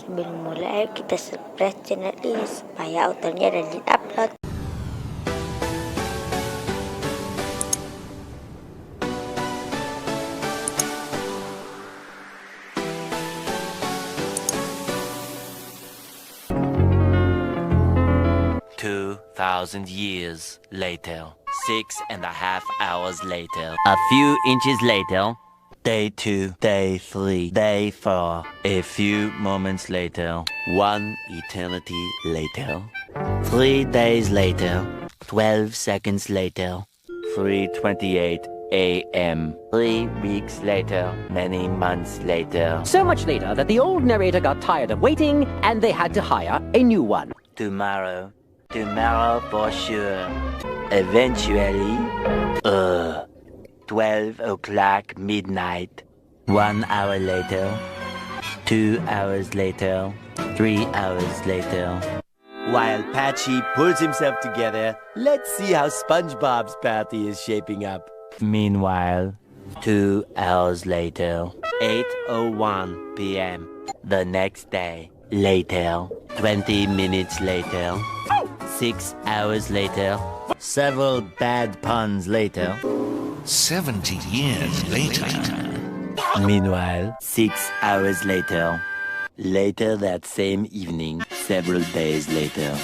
Sebelum mulai, kita subscribe channel ini supaya autornya rajin upload. Years later, 6.5 hours later, a few inches later, day 2, day 3, day 4, a few moments later, 1 eternity later, 3 days later, 12 seconds later, 3:28 a.m., 3 weeks later, many months later. So much later that the old narrator got tired of waiting and they had to hire a new one. Tomorrow for sure. Eventually, 12 o'clock midnight. 1 hour later, 2 hours later, 3 hours later. While Patchy pulls himself together, let's see how Spongebob's party is shaping up. Meanwhile, 2 hours later, 8:01 p.m. The next day. Later, 20 minutes later, 6 hours later, several bad puns later, 70 years later. Meanwhile, 6 hours later, later that same evening, several days later,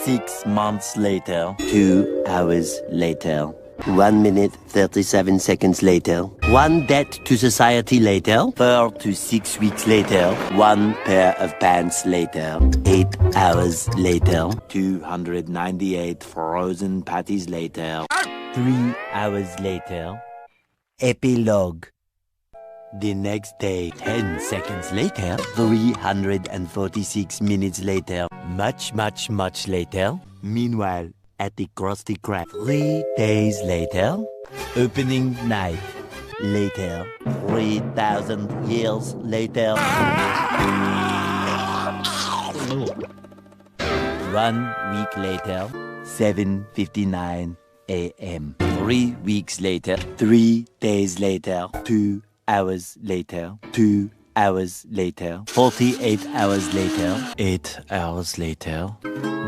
6 months later, 2 hours later, 1 minute 37 seconds later, 1 debt to society later, 4 to 6 weeks later, 1 pair of pants later, 8 hours later, 298 frozen patties later, 3 hours later, epilogue. The next day, 10 seconds later, 346 minutes later, much later. Meanwhile, at the Krusty Krab, 3 days later, opening night later, 3,000 years later, 1 week later, 7:59 a.m., 3 weeks later, 3 days later, 2 hours later, 2 hours later, 48 hours later, 8 hours later,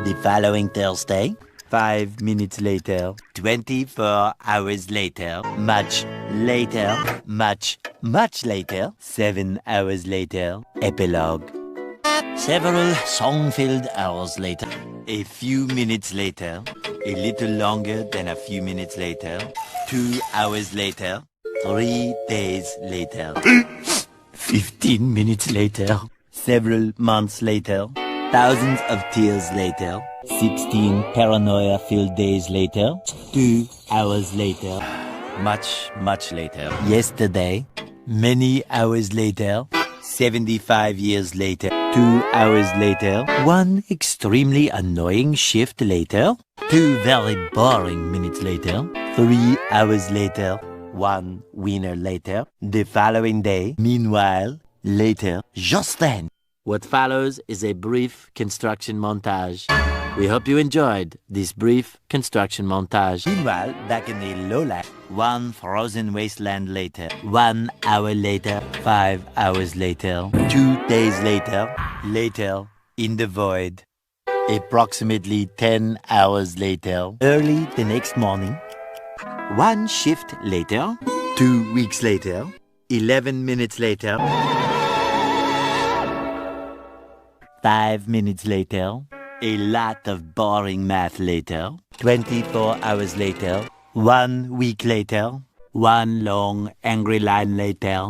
the following Thursday, 5 minutes later, 24 hours later, much later, much later, 7 hours later, epilogue. Several song-filled hours later, a few minutes later, a little longer than a few minutes later, 2 hours later, 3 days later, 15 minutes later, several months later, thousands of tears later, 16 paranoia-filled days later, 2 hours later, much later, yesterday, many hours later, 75 years later, 2 hours later, 1 extremely annoying shift later, 2 very boring minutes later, 3 hours later, 1 winner later, the following day, meanwhile, later, just then. What follows is a brief construction montage. We hope you enjoyed this brief construction montage. Meanwhile, back in the lowland, 1 frozen wasteland later, 1 hour later, 5 hours later, 2 days later, later in the void, approximately 10 hours later, early the next morning, 1 shift later, 2 weeks later, 11 minutes later, 5 minutes later, a lot of boring math later, 24 hours later, 1 week later, 1 long angry line later,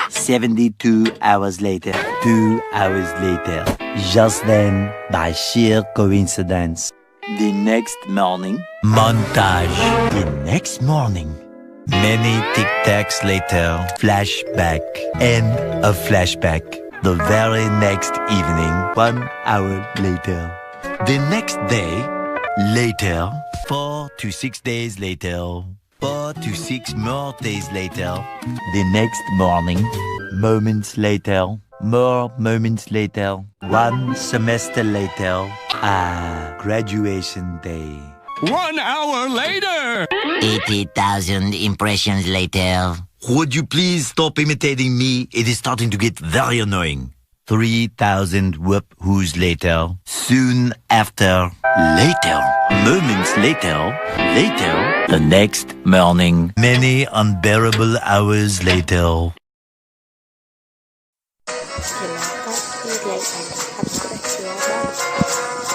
72 hours later, 2 hours later, just then, by sheer coincidence, the next morning, montage. The next morning, many tic-tacs later, flashback, end of flashback. The very next evening, 1 hour later. The next day, later, 4 to 6 days later, 4 to 6 more days later. The next morning, moments later, more moments later, 1 semester later. Graduation day. 1 hour later! 80,000 impressions later. Would you please stop imitating me? It is starting to get very annoying. 3,000 whoop-whoos later. Soon after. Later. Moments later. Later. The next morning. Many unbearable hours later. Terima kasih like dan subscribe ya bang.